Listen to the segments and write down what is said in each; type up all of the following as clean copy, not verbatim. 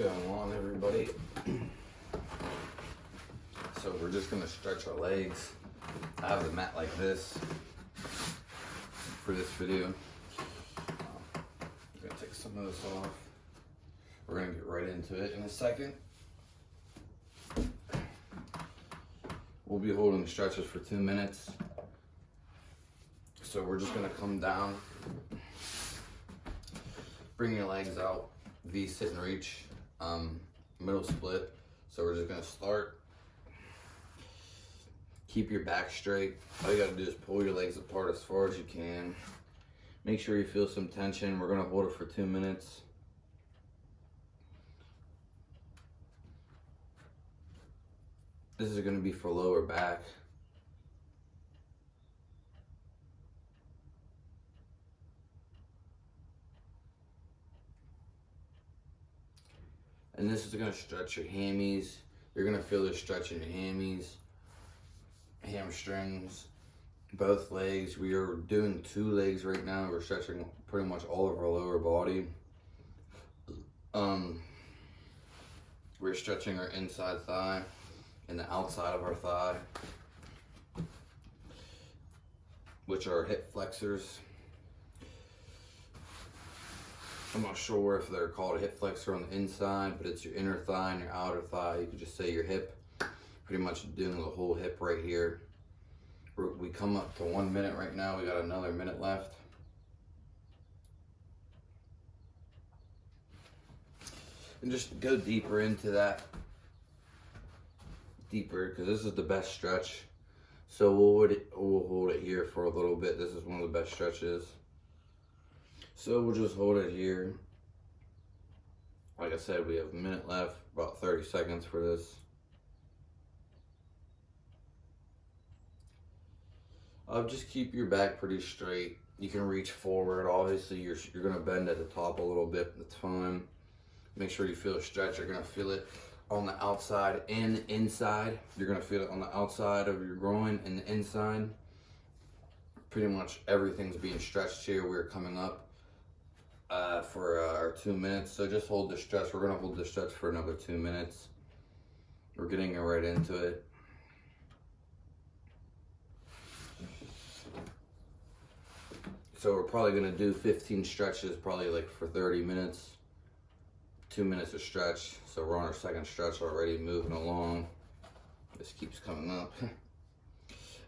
going on, everybody? So we're just gonna stretch our legs. I have the mat like this for this video. I'm gonna take some of this off. We're gonna get right into it in a second. We'll be holding stretches for 2 minutes. So we're just gonna come down, bring your legs out, V sit and reach, middle split. So we're just gonna start. Keep your back straight. All you gotta do is pull your legs apart as far as you can. Make sure you feel some tension. We're gonna hold it for 2 minutes. This is gonna be for lower back. And this is gonna stretch your hammies. You're gonna feel this stretch in your hammies, hamstrings, both legs. We are doing 2 legs right now. We're stretching pretty much all of our lower body. We're stretching our inside thigh and the outside of our thigh, which are hip flexors. I'm not sure if they're called a hip flexor on the inside, but it's your inner thigh and your outer thigh. You could just say your hip. Pretty much doing the whole hip right here. We come up to 1 minute right now. We got another minute left. And just go deeper into that. Deeper, because this is the best stretch. So we'll hold it here for a little bit. This is one of the best stretches. So we'll just hold it here. Like I said, we have a minute left, about 30 seconds for this. Just keep your back pretty straight. You can reach forward. Obviously, you're gonna bend at the top a little bit. That's fine. Make sure you feel a stretch. You're gonna feel it on the outside and the inside. You're gonna feel it on the outside of your groin and the inside. Pretty much everything's being stretched here. We're coming up for our 2 minutes. So just hold the stretch. We're gonna hold the stretch for another 2 minutes. We're getting right into it. So we're probably gonna do 15 stretches, probably like for 30 minutes. 2 minutes of stretch. So we're on our second stretch already, moving along. This keeps coming up.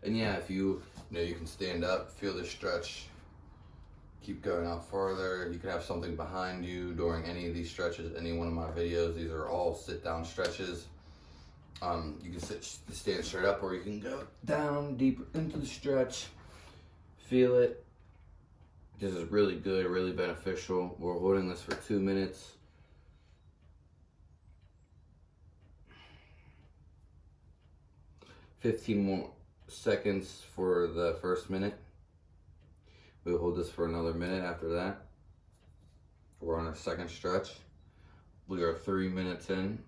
And yeah, if you know, you can stand up, feel the stretch. Keep going out farther. You can have something behind you during any of these stretches, any one of my videos. These are all sit down stretches. You can stand straight up, or you can go down deeper into the stretch. Feel it. This is really good, really beneficial. We're holding this for 2 minutes. $15 more seconds for the first minute. We'll hold this for another minute after that. We're on our second stretch. We are 3 minutes in.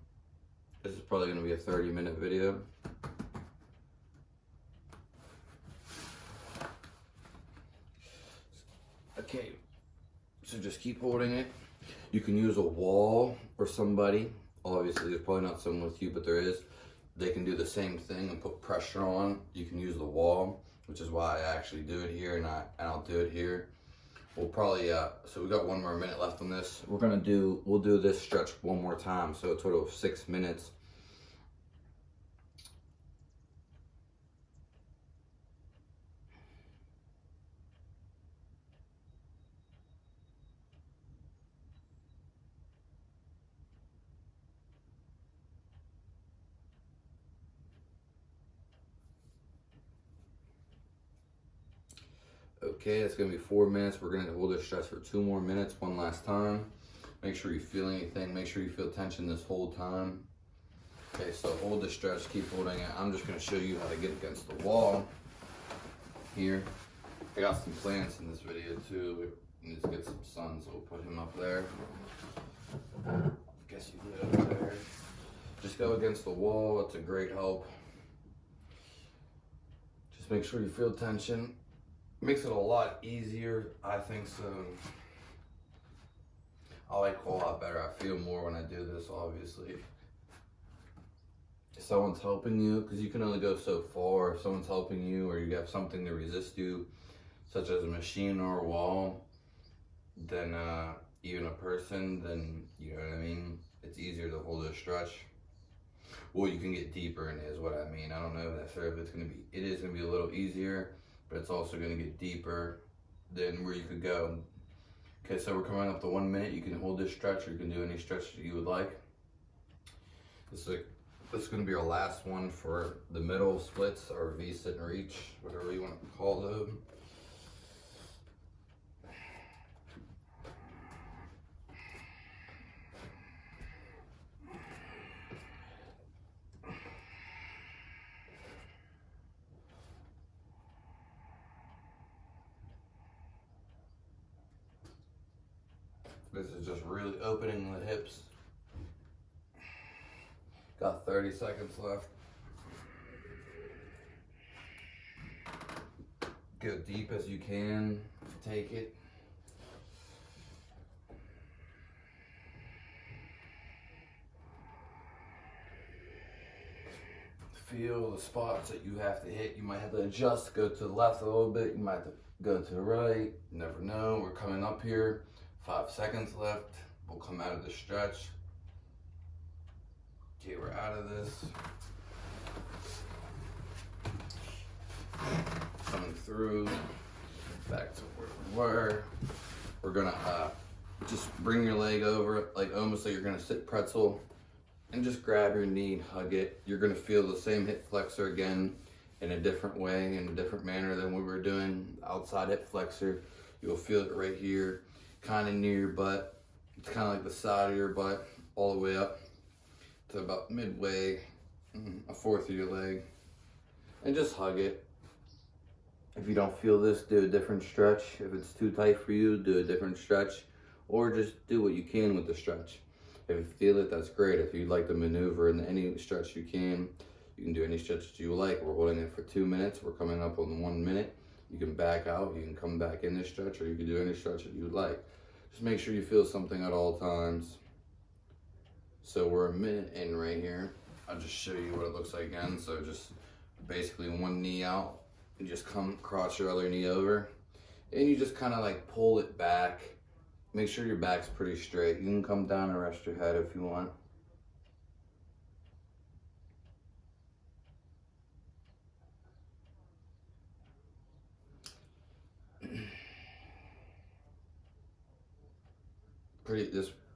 This is probably going to be a 30-minute video. Okay, so just keep holding it. You can use a wall or somebody. Obviously, there's probably not someone with you, but there is. They can do the same thing and put pressure on. You can use the wall, which is why I actually do it here, and I'll do it here. We'll probably, so we got 1 more minute left on this. We'll do this stretch 1 more time, so a total of 6 minutes. Okay, it's gonna be 4 minutes. We're gonna hold this stretch for 2 more minutes, one last time. Make sure you feel anything. Make sure you feel tension this whole time. Okay, so hold the stretch, keep holding it. I'm just gonna show you how to get against the wall here. I got some plants in this video too. We need to get some sun, so we'll put him up there. I guess you can get up there. Just go against the wall, it's a great help. Just make sure you feel tension. Makes it a lot easier, I think so. I like a lot better. I feel more when I do this, obviously. If someone's helping you, because you can only go so far. If someone's helping you or you have something to resist you, such as a machine or a wall, then even a person, then you know what I mean? It's easier to hold a stretch. Well, you can get deeper in it is what I mean. I don't know necessarily if it is gonna be a little easier, but it's also gonna get deeper than where you could go. Okay, so we're coming up to 1 minute. You can hold this stretch or you can do any stretch that you would like. This is gonna be our last one for the middle splits or V sit and reach, whatever you want to call them. This is just really opening the hips. Got 30 seconds left. Go deep as you can. Take it. Feel the spots that you have to hit. You might have to adjust, go to the left a little bit. You might have to go to the right. You never know. We're coming up here. 5 seconds left. We'll come out of the stretch. Okay, we're out of this. Coming through. Back to where we were. We're gonna just bring your leg over, like almost like you're gonna sit pretzel, and just grab your knee, hug it. You're gonna feel the same hip flexor again in a different way, in a different manner than we were doing. Outside hip flexor, you'll feel it right here, kind of near your butt. It's kind of like the side of your butt, all the way up to about midway, a fourth of your leg, and just hug it. If you don't feel this, do a different stretch. If it's too tight for you, do a different stretch, or just do what you can with the stretch. If you feel it, that's great. If you'd like to maneuver in any stretch you can do any stretch that you like. We're holding it for 2 minutes. We're coming up on 1 minute. You can back out, you can come back in this stretch, or you can do any stretch that you'd like. Just make sure you feel something at all times. So we're a minute in right here. I'll just show you what it looks like again. So just basically one knee out, and just come cross your other knee over, and you just kind of like pull it back. Make sure your back's pretty straight. You can come down and rest your head if you want.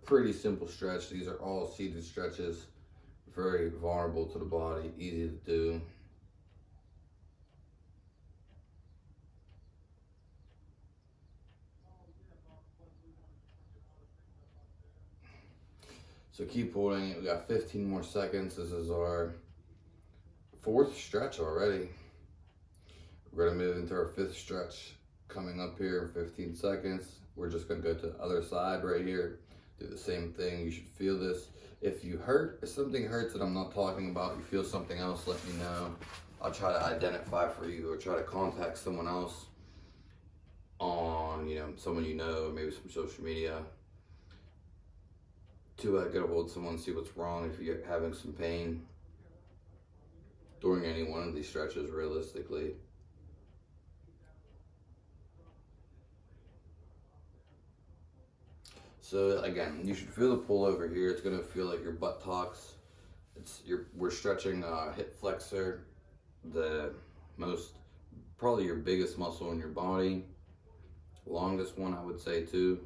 Pretty simple stretch. These are all seated stretches. Very vulnerable to the body, easy to do. So keep holding it. We got 15 more seconds. This is our 4th stretch already. We're gonna move into our 5th stretch coming up here in 15 seconds. We're just gonna go to the other side right here. Do the same thing. You should feel this. If something hurts that I'm not talking about, you feel something else, let me know. I'll try to identify for you, or try to contact someone else on, someone maybe some social media, to get a hold of someone, see what's wrong, if you're having some pain during any one of these stretches, realistically. So again, you should feel the pull over here. It's gonna feel like your buttocks. We're stretching hip flexor, probably your biggest muscle in your body, longest one I would say too.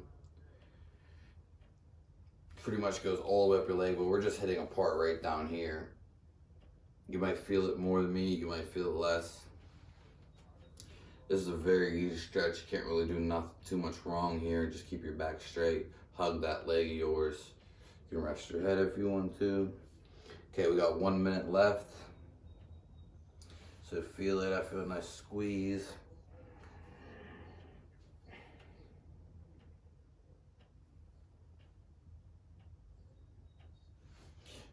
Pretty much goes all the way up your leg, but we're just hitting a part right down here. You might feel it more than me, you might feel it less. This is a very easy stretch. You can't really do too much wrong here. Just keep your back straight. Hug that leg of yours. You can rest your head if you want to. Okay, we got 1 minute left. So feel it. I feel a nice squeeze.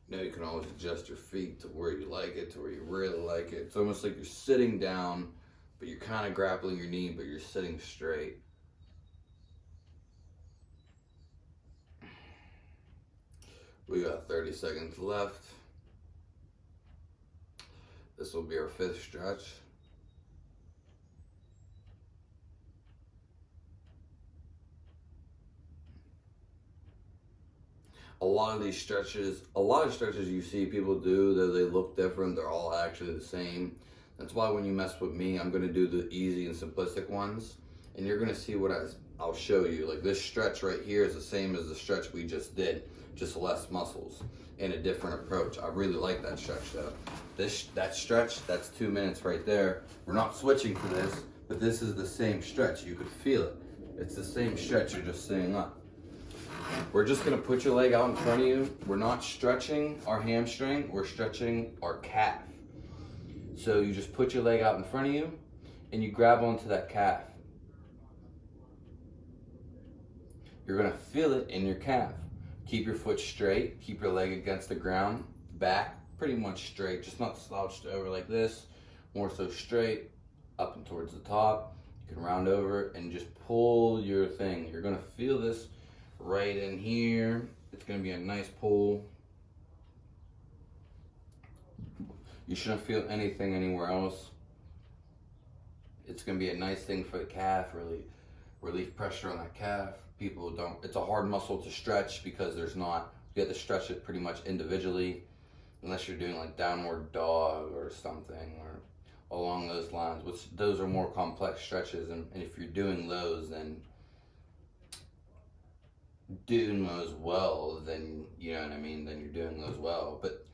You can always adjust your feet to where you like it, to where you really like it. It's almost like you're sitting down, but you're kind of grappling your knee, but you're sitting straight. We got 30 seconds left. This will be our 5th stretch. A lot of stretches you see people do, though they look different, they're all actually the same. That's why when you mess with me, I'm gonna do the easy and simplistic ones. And you're gonna see what I'll show you. Like this stretch right here is the same as the stretch we just did, just less muscles and a different approach. I really like that stretch though. That stretch, that's 2 minutes right there. We're not switching to this, but this is the same stretch. You could feel it. It's the same stretch, you're just sitting up. We're just gonna put your leg out in front of you. We're not stretching our hamstring, we're stretching our calf. So you just put your leg out in front of you and you grab onto that calf. You're gonna feel it in your calf. Keep your foot straight, keep your leg against the ground, back pretty much straight, just not slouched over like this, more so straight, up and towards the top. You can round over and just pull your thing. You're gonna feel this right in here. It's gonna be a nice pull. You shouldn't feel anything anywhere else. It's gonna be a nice thing for the calf, really relieve pressure on that calf. People don't, it's a hard muscle to stretch because there's not, you have to stretch it pretty much individually, unless you're doing like downward dog or something, or along those lines, which those are more complex stretches. And if you're doing those, then doing those well, then you know what I mean, then you're doing those well. But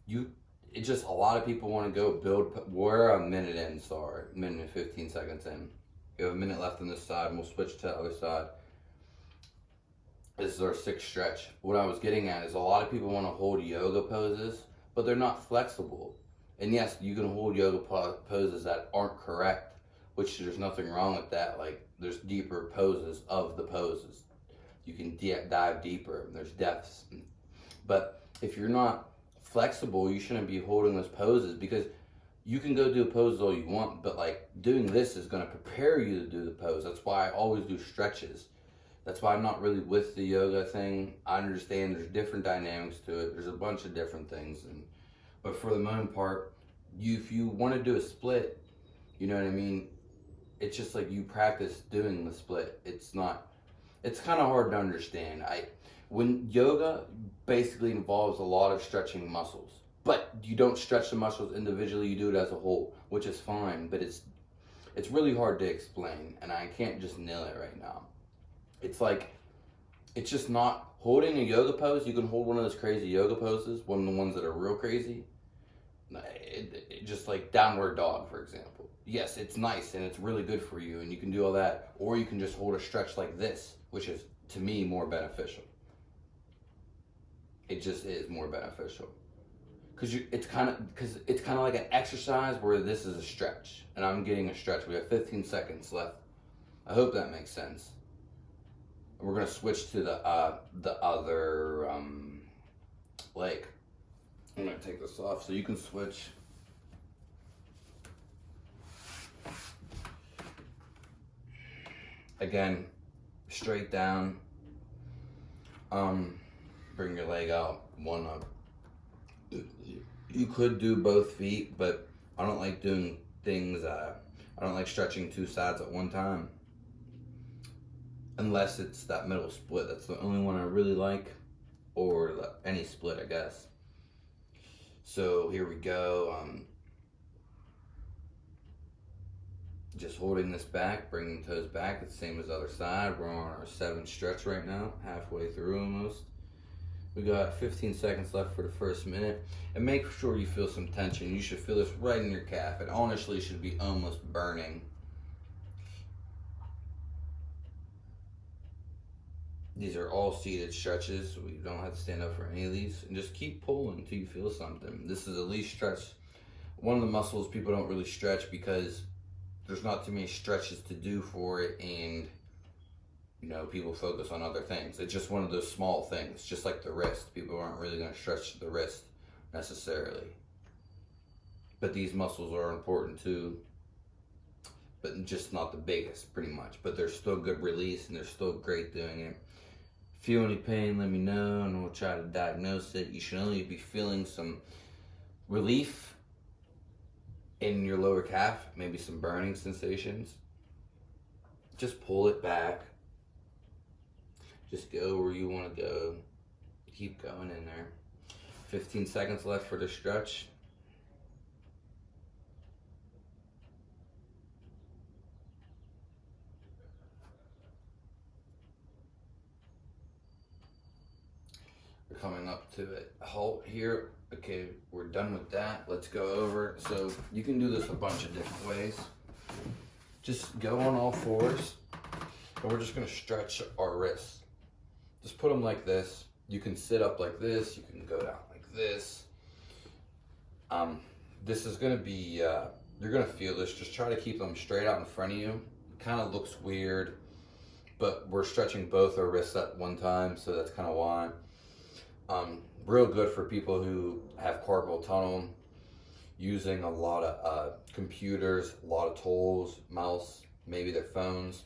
it just, a lot of people want to go build, we're a minute in, sorry, minute and 15 seconds in. We have a minute left on this side, and we'll switch to the other side. This is our 6th stretch. What I was getting at is a lot of people want to hold yoga poses, but they're not flexible. And yes, you can hold yoga poses that aren't correct, which there's nothing wrong with that. Like there's deeper poses of the poses. You can dive deeper, there's depths. But if you're not flexible, you shouldn't be holding those poses, because you can go do poses all you want, but like doing this is going to prepare you to do the pose. That's why I always do stretches. That's why I'm not really with the yoga thing. I understand there's different dynamics to it. There's a bunch of different things. But for the most part, if you want to do a split, you know what I mean? It's just like you practice doing the split. It's kind of hard to understand. When yoga basically involves a lot of stretching muscles, but you don't stretch the muscles individually, you do it as a whole, which is fine, but it's really hard to explain, and I can't just nail it right now. It's like, it's just not holding a yoga pose. You can hold one of those crazy yoga poses, one of the ones that are real crazy. Just like downward dog, for example. Yes, it's nice and it's really good for you and you can do all that. Or you can just hold a stretch like this, which is, to me, more beneficial. It just is more beneficial. Because it's kind of like an exercise where this is a stretch. And I'm getting a stretch. We have 15 seconds left. I hope that makes sense. We're gonna switch to the other leg. I'm gonna take this off so you can switch. Again, straight down. Bring your leg out, one up. You could do both feet, but I don't like doing things. I don't like stretching 2 sides at one time. Unless it's that middle split. That's the only one I really like. Or any split, I guess. So here we go. Just holding this back, bringing toes back. It's the same as the other side. We're on our 7th stretch right now. Halfway through almost. We got 15 seconds left for the first minute. And make sure you feel some tension. You should feel this right in your calf. It honestly should be almost burning. These are all seated stretches, so you don't have to stand up for any of these. And just keep pulling until you feel something. This is the least stretch. One of the muscles people don't really stretch because there's not too many stretches to do for it, and you know, people focus on other things. It's just one of those small things, just like the wrist. People aren't really going to stretch the wrist necessarily. But these muscles are important too. But just not the biggest, pretty much. But there's still good release, and they're still great doing it. Feel any pain, let me know, and we'll try to diagnose it. You should only be feeling some relief in your lower calf, maybe some burning sensations. Just pull it back. Just go where you want to go. Keep going in there. 15 seconds left for the stretch. We're coming up to a halt here. Okay, we're done with that. Let's go over. So you can do this a bunch of different ways. Just go on all fours, and we're just gonna stretch our wrists. Just put them like this. You can sit up like this. You can go down like this. This is gonna be, you're gonna feel this. Just try to keep them straight out in front of you. Kind of looks weird, but we're stretching both our wrists at one time, so that's kind of why. Real good for people who have carpal tunnel, using a lot of computers, a lot of tools, mouse, maybe their phones.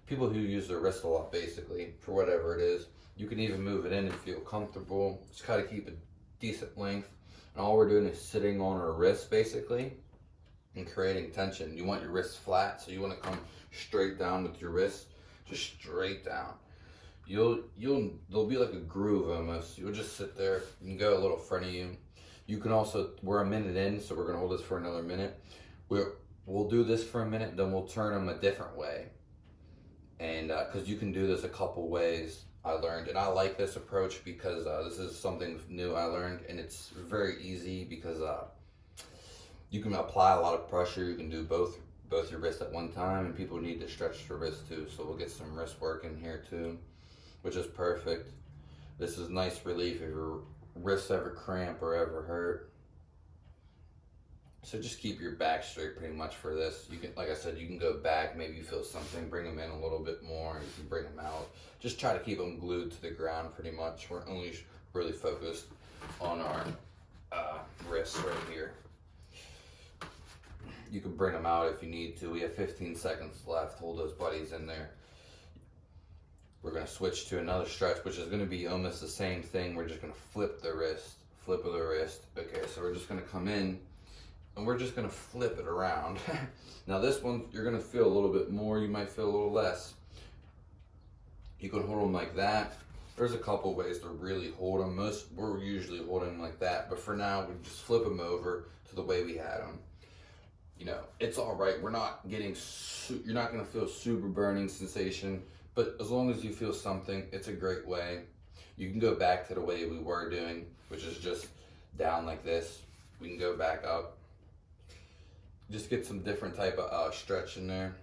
People who use their wrist a lot, basically, for whatever it is. You can even move it in and feel comfortable. Just gotta keep a decent length. And all we're doing is sitting on our wrist, basically, and creating tension. You want your wrist flat, so you wanna come straight down with your wrist, just straight down. There'll be like a groove almost. You'll just sit there. You can go a little in front of you. You can also, we're a minute in, so we're gonna hold this for another minute. We'll do this for a minute, then we'll turn them a different way. And because you can do this a couple ways, I learned, and I like this approach because this is something new I learned, and it's very easy because you can apply a lot of pressure. You can do both your wrists at one time, and people need to stretch their wrists too, so we'll get some wrist work in here too, which is perfect. This is nice relief if your wrists ever cramp or ever hurt. So just keep your back straight pretty much for this. You can, like I said, you can go back, maybe you feel something, bring them in a little bit more, you can bring them out. Just try to keep them glued to the ground pretty much. We're only really focused on our wrists right here. You can bring them out if you need to. We have 15 seconds left. Hold those buddies in there. We're gonna switch to another stretch, which is gonna be almost the same thing. We're just gonna flip the wrist, flip of the wrist. Okay, so we're just gonna come in, and we're just gonna flip it around. Now this one, you're gonna feel a little bit more, you might feel a little less. You can hold them like that. There's a couple ways to really hold them. We're usually holding them like that, but for now, we just flip them over to the way we had them. You know, it's all right. We're not getting, you're not gonna feel super burning sensation, but as long as you feel something, it's a great way. You can go back to the way we were doing, which is just down like this. We can go back up. Just get some different type of stretch in there.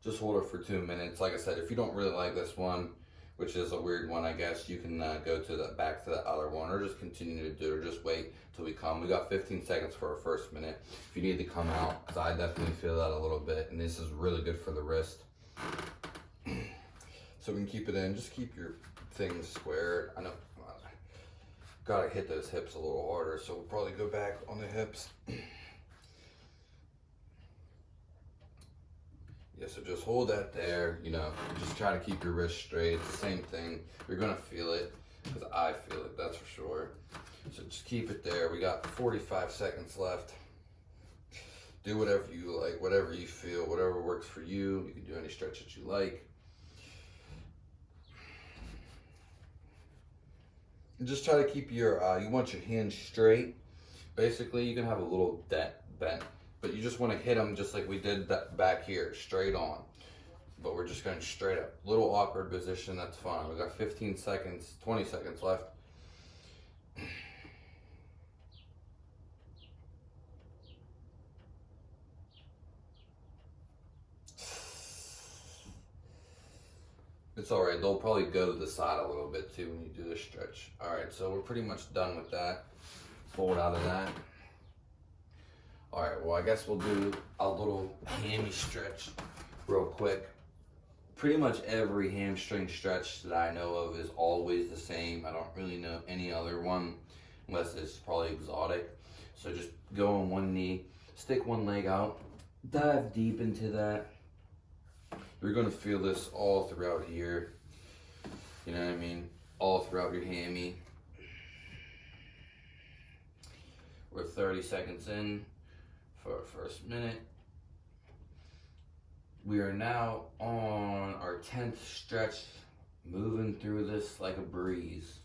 Just hold it for 2 minutes. Like I said, if you don't really like this one, which is a weird one, I guess, you can go to back to the other one, or just continue to do it, or just wait till we come. We got 15 seconds for our first minute. If you need to come out, because I definitely feel that a little bit, and this is really good for the wrist. So we can keep it in. Just keep your things squared. I know, gotta hit those hips a little harder, so we'll probably go back on the hips. Yeah, so just hold that there, you know, just try to keep your wrist straight. It's the same thing. You're gonna feel it, because I feel it, that's for sure. So just keep it there. We got 45 seconds left. Do whatever you like, whatever you feel, whatever works for you. You can do any stretch that you like. And just try to keep your, you want your hands straight. Basically, you can have a little bent, but you just want to hit them just like we did that back here, straight on. But we're just going straight up. Little awkward position, that's fine. We got 15 seconds, 20 seconds left. It's all right, they'll probably go to the side a little bit too when you do this stretch. All right, so we're pretty much done with that. Fold out of that. All right, well, I guess we'll do a little hammy stretch real quick. Pretty much every hamstring stretch that I know of is always the same. I don't really know any other one, unless it's probably exotic. So just go on one knee, stick one leg out, dive deep into that. You're gonna feel this all throughout here. You know what I mean? All throughout your hammy. We're 30 seconds in for our first minute. We are now on our 10th stretch, moving through this like a breeze.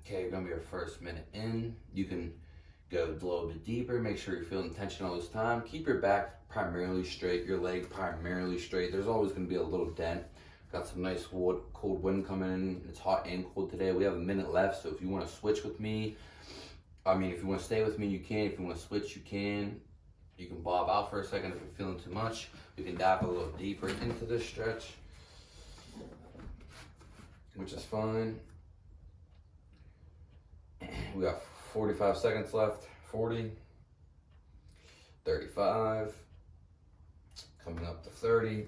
Okay, you're gonna be your first minute in. You can go a little bit deeper, make sure you're feeling tension all this time. Keep your back primarily straight, your leg primarily straight. There's always gonna be a little dent. Got some nice cold wind coming in. It's hot and cold today. We have a minute left, so if you wanna switch with me, if you wanna stay with me, you can. If you wanna switch, you can. You can bob out for a second if you're feeling too much. You can dive a little deeper into this stretch, which is fine. We got 45 seconds left. 40, 35, coming up to 30.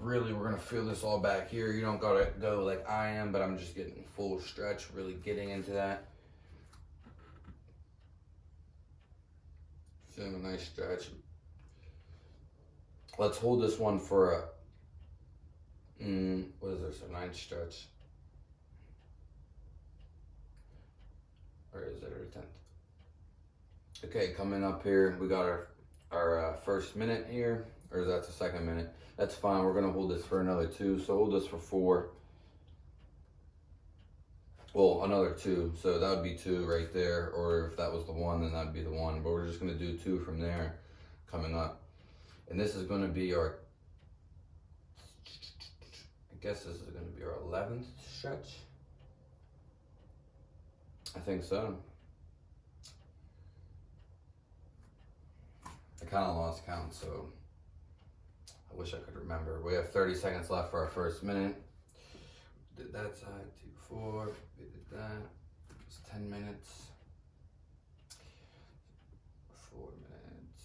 Really, we're gonna feel this all back here. You don't gotta go like I am, but I'm just getting full stretch, really getting into that. Feeling a nice stretch. Let's hold this one for a, what is this, a 9th stretch? Or is it our 10th? Okay, coming up here, we got our first minute here, or is that the second minute? That's fine, we're gonna hold this for another 2, so hold this for 4. Well, another 2, so that would be 2 right there, or if that was the 1, then that'd be the 1, but we're just gonna do 2 from there, coming up. And this is gonna be our, I guess this is gonna be our 11th stretch. I think so. I kind of lost count, so I wish I could remember. We have 30 seconds left for our first minute. We did that side, 2, 4. We did that. It was 10 minutes. 4 minutes.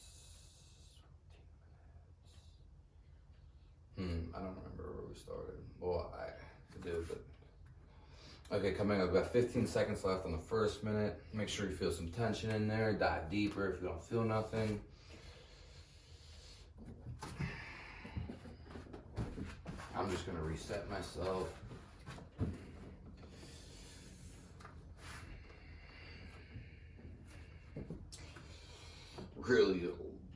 14 minutes. I don't remember where we started. Well, I do, but. Okay, coming up, we got 15 seconds left on the first minute. Make sure you feel some tension in there. Dive deeper if you don't feel nothing. I'm just gonna reset myself. Really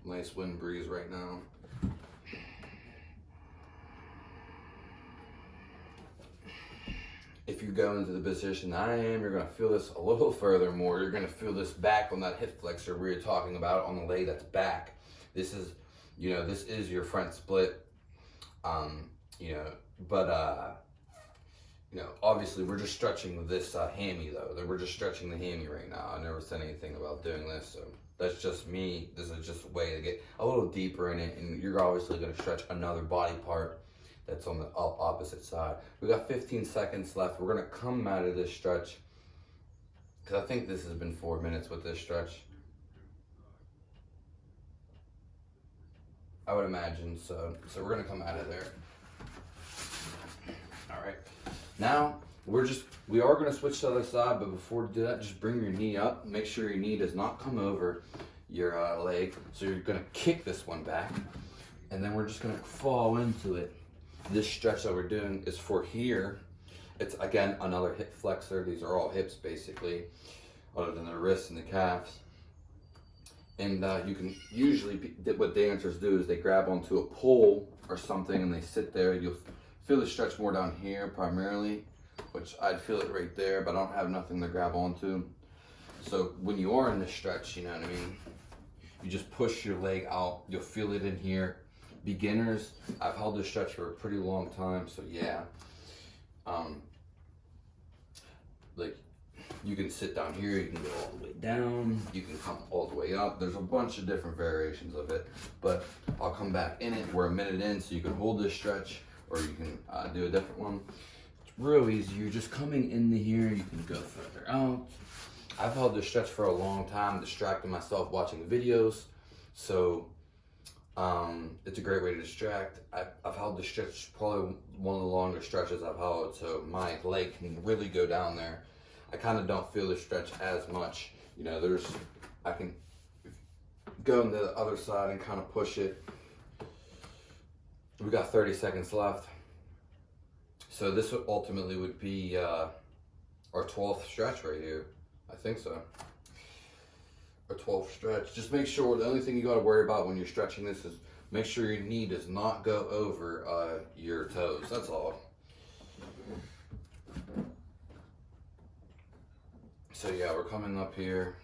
nice wind breeze right now. If you go into the position I am, you're gonna feel this a little further more. You're gonna feel this back on that hip flexor we were talking about on the leg that's back. This is, this is your front split. Obviously we're just stretching this hammy though. We're just stretching the hammy right now. I never said anything about doing this, so that's just me. This is just a way to get a little deeper in it, and you're obviously gonna stretch another body part that's on the opposite side. We got 15 seconds left. We're gonna come out of this stretch, because I think this has been 4 minutes with this stretch. I would imagine so. So we're gonna come out of there. All right. Now we are gonna switch to the other side, but before we do that, just bring your knee up. Make sure your knee does not come over your leg. So you're gonna kick this one back, and then we're just gonna fall into it. This stretch that we're doing is for here. It's again another hip flexor. These are all hips basically, other than the wrists and the calves. And you can usually, what dancers do is they grab onto a pole or something and they sit there. You'll feel the stretch more down here primarily, which I'd feel it right there, but I don't have nothing to grab onto. So when you are in this stretch, you know what I mean? You just push your leg out. You'll feel it in here. Beginners, I've held this stretch for a pretty long time, so yeah. Like you can sit down here, you can go all the way down, you can come all the way up. There's a bunch of different variations of it, but I'll come back in it. We're a minute in, so you can hold this stretch or you can do a different one. It's real easy. You're just coming into here, you can go further out. I've held this stretch for a long time, distracting myself watching videos, so it's a great way to distract. I've held this stretch, probably one of the longest stretches I've held, so my leg can really go down there. I kind of don't feel the stretch as much. I can go into the other side and kind of push it. We got 30 seconds left. So this ultimately would be our 12th stretch right here. I think so. Our 12th stretch. Just make sure, the only thing you got to worry about when you're stretching this is make sure your knee does not go over your toes. That's all. So yeah, we're coming up here.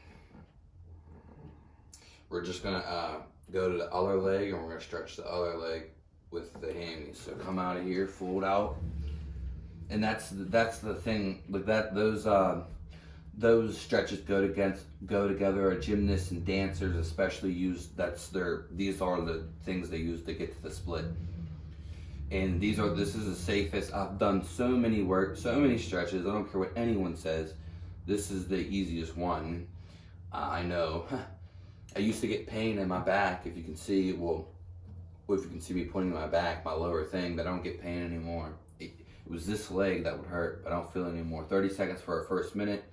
We're just gonna go to the other leg, and we're gonna stretch the other leg with the hammies. So come out of here, fold out, and that's the thing. Like that, those stretches go together. Gymnasts and dancers especially use. These are the things they use to get to the split. And this is the safest. I've done so many stretches. I don't care what anyone says. This is the easiest one. I know. I used to get pain in my back. If you can see, if you can see me pointing to my back, my lower thing, but I don't get pain anymore. It was this leg that would hurt, but I don't feel it anymore. 30 seconds for our first minute.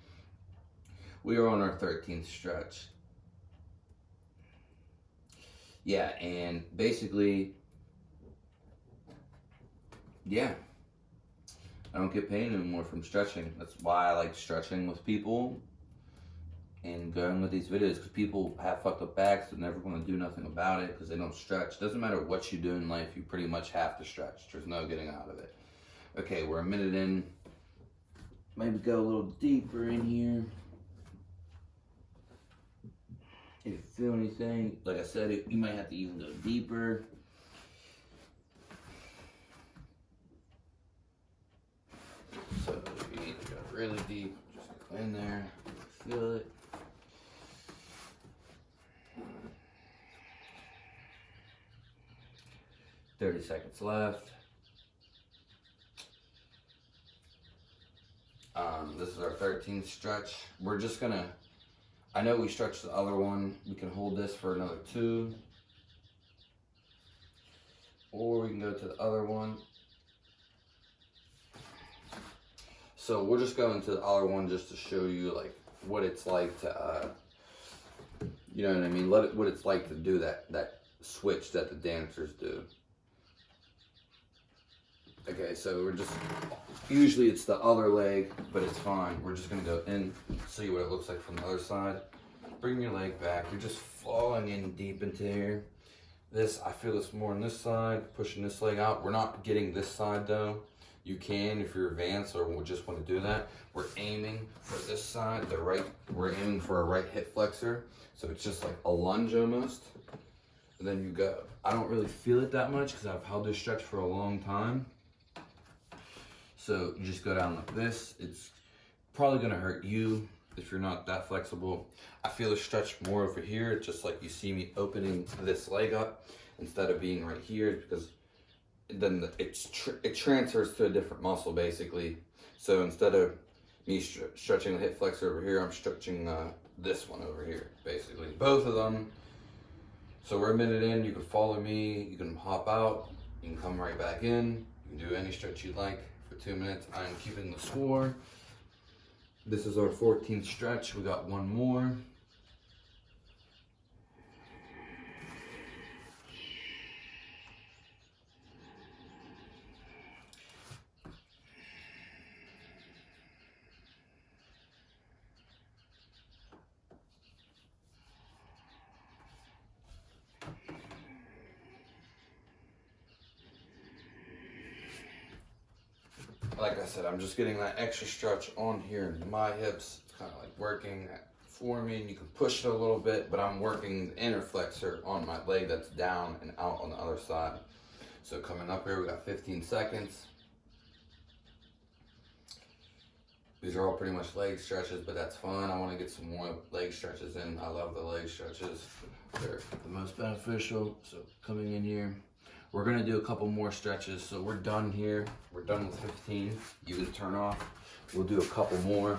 We are on our 13th stretch. Yeah, and basically, yeah, I don't get pain anymore from stretching. That's why I like stretching with people and going with these videos, because people have fucked up backs and never want to do nothing about it because they don't stretch. Doesn't matter what you do in life, you pretty much have to stretch. There's no getting out of it. Okay, we're a minute in. Maybe go a little deeper in here. If you feel anything, like I said, you might have to even go deeper. So if you need to go really deep, just go in there, feel it. "30 seconds left. This is our 13th stretch. We're just gonna, I know we stretched the other one. We can hold this for another 2. Or we can go to the other one. So we're just going to the other one just to show you like what it's like to, you know what I mean? What it's like to do that switch that the dancers do. Okay, so we're just, usually it's the other leg, but it's fine. We're just gonna go in, see what it looks like from the other side. Bring your leg back. You're just falling in deep into here. I feel this more on this side, pushing this leg out. We're not getting this side though. You can if you're advanced or just want to do that. We're aiming for this side, we're aiming for a right hip flexor. So it's just like a lunge almost. And then you go. I don't really feel it that much because I've held this stretch for a long time. So you just go down like this. It's probably gonna hurt you if you're not that flexible. I feel the stretch more over here. It's just like you see me opening this leg up instead of being right here, because then it transfers to a different muscle basically. So instead of me stretching the hip flexor over here, I'm stretching this one over here basically. Both of them. So we're a minute in. You can follow me. You can hop out. You can come right back in. You can do any stretch you'd like for 2 minutes. I'm keeping the score. This is our 14th stretch. We got one more. Like I said, I'm just getting that extra stretch on here in my hips. It's kind of like working for me, and you can push it a little bit, but I'm working the inner flexor on my leg that's down and out on the other side. So coming up here, we got 15 seconds. These are all pretty much leg stretches, but that's fun. I want to get some more leg stretches in. I love the leg stretches. They're the most beneficial. So coming in here, we're gonna do a couple more stretches. So we're done here. We're done with 15. You can turn off. We'll do a couple more.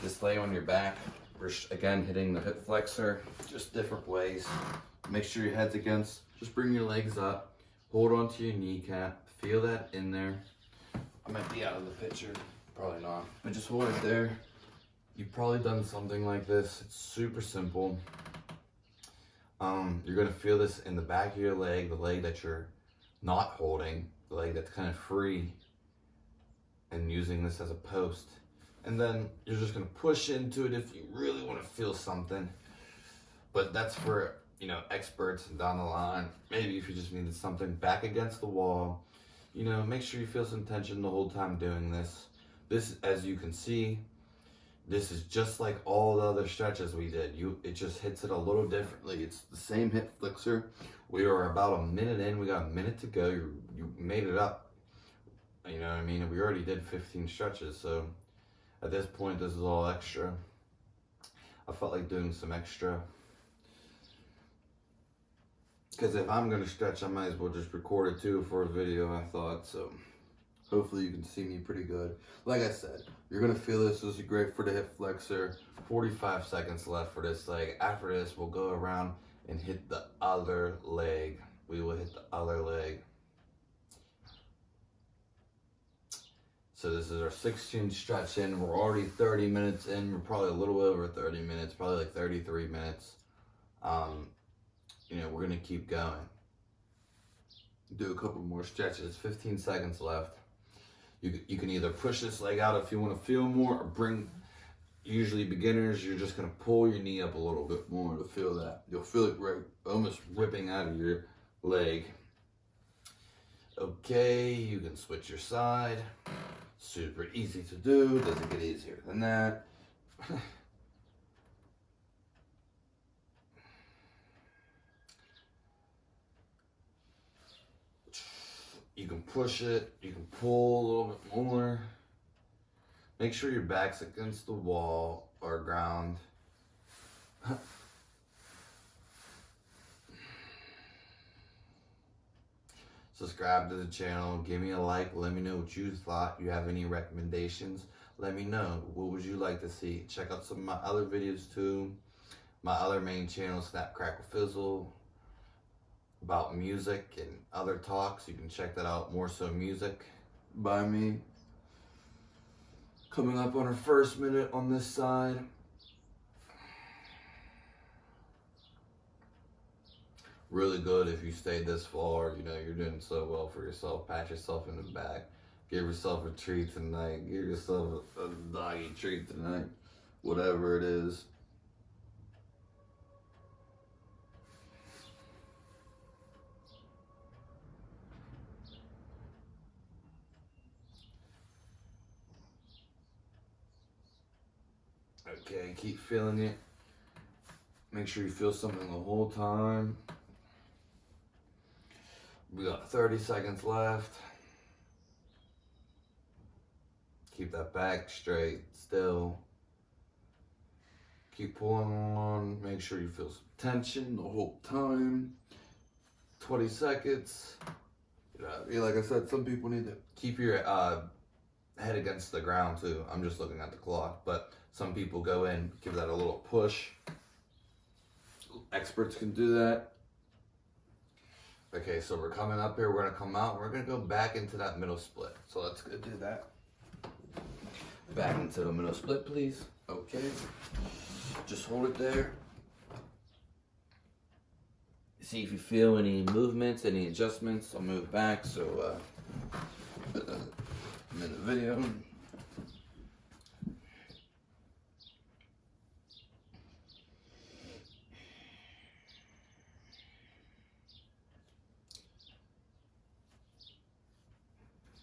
Just lay on your back. We're again hitting the hip flexor, just different ways. Make sure your head's against. Just bring your legs up. Hold onto your kneecap. Feel that in there. I might be out of the picture. Probably not. But just hold it there. You've probably done something like this. It's super simple. You're gonna feel this in the back of your leg, the leg that you're not holding, the leg that's kind of free, and using this as a post. And then you're just gonna push into it if you really want to feel something. But that's for, you know, experts down the line. Maybe if you just needed something back against the wall, you know, make sure you feel some tension the whole time doing this. This, as you can see, this is just like all the other stretches we did. It just hits it a little differently. It's the same hip flexor. We are about a minute in. We got a minute to go. You made it up. You know what I mean? We already did 15 stretches, so at this point, this is all extra. I felt like doing some extra. Because if I'm going to stretch, I might as well just record it too for a video, I thought. So hopefully you can see me pretty good. Like I said, you're going to feel this. This is great for the hip flexor. 45 seconds left for this leg. After this, we'll go around and hit the other leg. We will hit the other leg. So this is our 16 stretch in. We're already 30 minutes in. We're probably a little over 30 minutes, probably like 33 minutes. You know, we're gonna keep going. Do a couple more stretches, 15 seconds left. You can either push this leg out if you wanna feel more, or bring, usually beginners, you're just gonna pull your knee up a little bit more to feel that. You'll feel it right, almost ripping out of your leg. Okay, you can switch your side. Super easy to do, doesn't get easier than that. You can push it, you can pull a little bit more. Make sure your back's against the wall or ground. Subscribe to the channel, give me a like, let me know what you thought. You have any recommendations, let me know. What would you like to see? Check out some of my other videos too. My other main channel, Snapcracklefizzle, about music and other talks. You can check that out, More So Music by me. Coming up on our first minute on this side. Really good if you stayed this far. You know, you're doing so well for yourself. Pat yourself in the back. Give yourself a treat tonight. Give yourself a doggy treat tonight. Whatever it is. Okay, keep feeling it. Make sure you feel something the whole time. We got 30 seconds left. Keep that back straight, still. Keep pulling on. Make sure you feel some tension the whole time. 20 seconds. Yeah, like I said, some people need to keep your head against the ground too. I'm just looking at the clock, but some people go in, give that a little push. Experts can do that. Okay, so we're coming up here, we're gonna come out, we're gonna go back into that middle split. So let's go do that. Back into the middle split, please. Okay, just hold it there. See if you feel any movements, any adjustments. I'll move back so I'm in the video.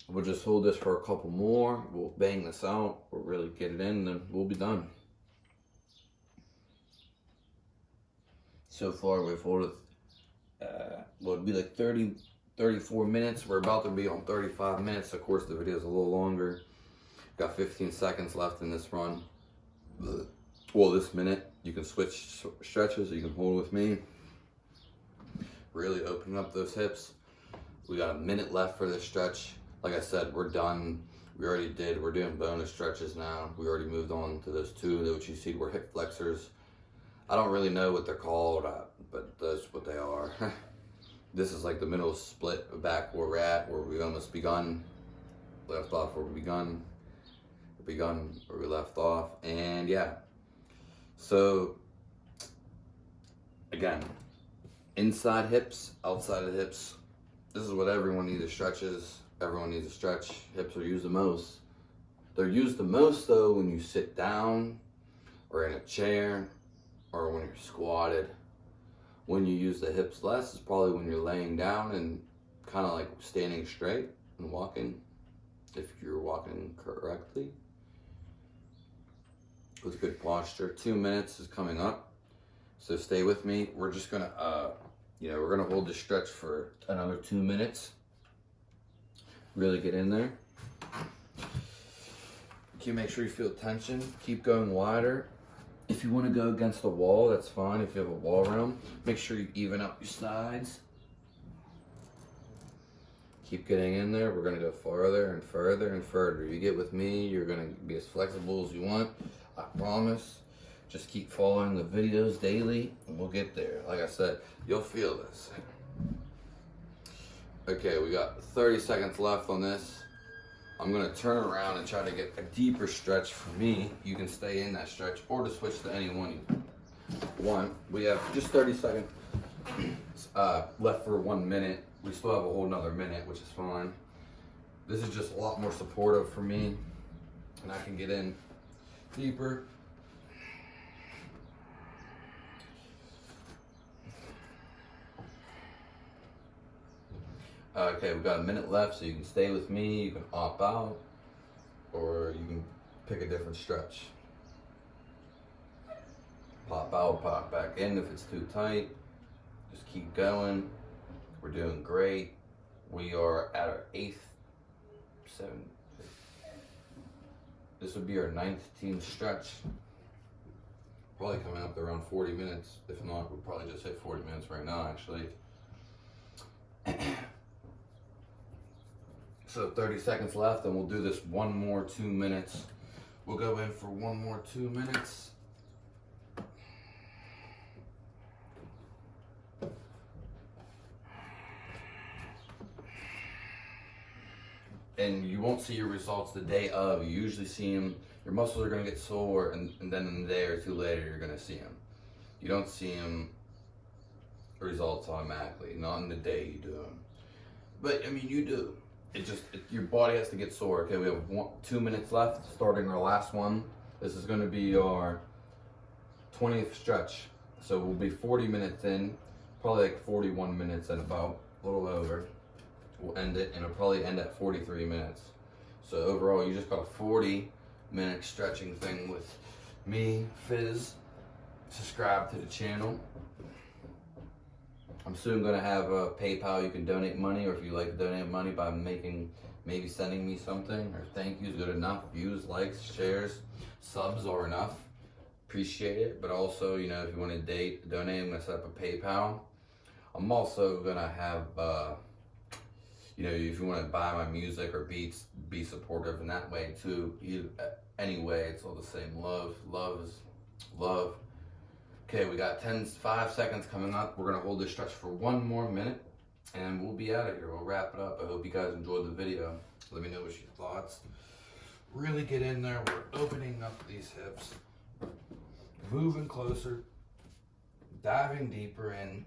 We'll just hold this for a couple more. We'll bang this out. We'll really get it in, then we'll be done. So far, we've held it, well, it'd be like 34 minutes. We're about to be on 35 minutes. Of course, the video is a little longer. Got 15 seconds left in this run. Well, this minute, you can switch stretches, or you can hold with me. Really open up those hips. We got a minute left for this stretch. Like I said, we're done. We already did. We're doing bonus stretches now. We already moved on to those two, which you see were hip flexors. I don't really know what they're called, but that's what they are. This is like the middle split back where we're at, where we almost begun. Left off where we begun where we left off. And yeah. So, again, inside hips, outside of hips. This is what everyone needs to stretches. Everyone needs to stretch. Hips are used the most. They're used the most though when you sit down or in a chair or when you're squatted. When you use the hips less is probably when you're laying down and kind of like standing straight and walking, if you're walking correctly with good posture. 2 minutes is coming up, so stay with me. We're just gonna we're gonna hold the stretch for another 2 minutes. Really get in there. You make sure you feel tension. Keep going wider. If you want to go against the wall, that's fine. If you have a wall around, make sure you even up your sides. Keep getting in there. We're going to go farther and further and further. You get with me, you're going to be as flexible as you want. I promise. Just keep following the videos daily and we'll get there. Like I said, you'll feel this. Okay, we got 30 seconds left on this. I'm gonna turn around and try to get a deeper stretch for me. You can stay in that stretch or to switch to any one you want. We have just 30 seconds left for 1 minute. We still have a whole nother minute, which is fine. This is just a lot more supportive for me and I can get in deeper. Okay, we've got a minute left, so you can stay with me, you can opt out, or you can pick a different stretch. Pop out, pop back in if it's too tight. Just keep going. We're doing great. We are at our 8th, 7th. This would be our 19th stretch. Probably coming up to around 40 minutes. If not, we'll probably just hit 40 minutes right now, actually. So 30 seconds left and we'll do this one more 2 minutes. We'll go in for one more 2 minutes. And you won't see your results the day of. You usually see them, your muscles are gonna get sore and then in a day or two later, you're gonna see them. You don't see them results automatically, not in the day you do them. But I mean, you do. Your body has to get sore. Okay, we have 2 minutes left, starting our last one. This is gonna be our 20th stretch. So we'll be 40 minutes in, probably like 41 minutes and about a little over. We'll end it and it'll probably end at 43 minutes. So overall, you just got a 40-minute stretching thing with me, Fizz. Subscribe to the channel. I'm soon gonna have a PayPal. You can donate money, or if you like to donate money by maybe sending me something, or thank you is good enough. Views, likes, shares, subs are enough. Appreciate it. But also, if you want to donate, I'm gonna set up a PayPal. I'm also gonna have, if you want to buy my music or beats, be supportive in that way too. Anyway, it's all the same. Love is love. Okay, we got 5 seconds coming up. We're gonna hold this stretch for 1 more minute and we'll be out of here. We'll wrap it up. I hope you guys enjoyed the video. Let me know what your thoughts. Really get in there. We're opening up these hips, moving closer, diving deeper in.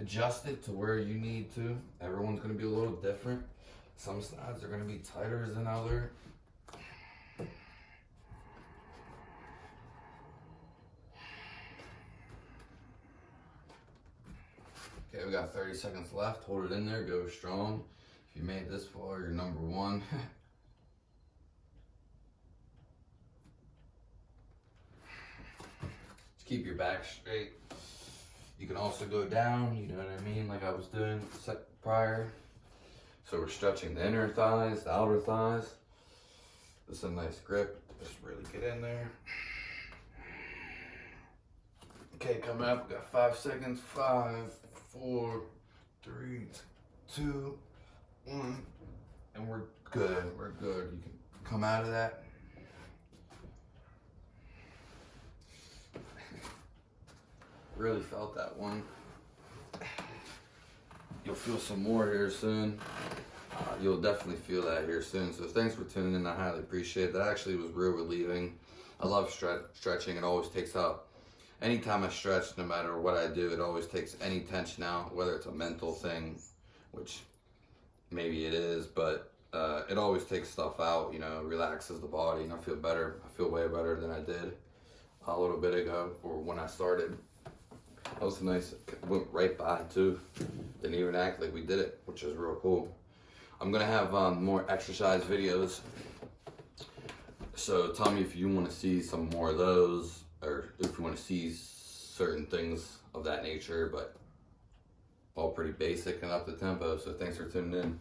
Adjust it to where you need to. Everyone's gonna be a little different. Some sides are gonna be tighter than others. Okay, we got 30 seconds left. Hold it in there, go strong. If you made it this far, you're number one. Just keep your back straight. You can also go down, you know what I mean, like I was doing prior. So we're stretching the inner thighs, the outer thighs. This is a nice grip. Just really get in there. Okay, coming up, we got 5 seconds. 5, 4, 3, 2, 1, and we're good. We're good. You can come out of that. Really felt that one. You'll feel some more here soon. You'll definitely feel that here soon. So thanks for tuning in. I highly appreciate it. That actually was real relieving. I love stretching. It always takes out anytime I stretch, no matter what I do, it always takes any tension out, whether it's a mental thing, which maybe it is, but it always takes stuff out, you know, relaxes the body, and I feel better. I feel way better than I did a little bit ago, or when I started. That was nice. Went right by too. Didn't even act like we did it, which is real cool. I'm gonna have more exercise videos. So tell me if you want to see some more of those, or if you want to see certain things of that nature, but all pretty basic and up to tempo. So thanks for tuning in.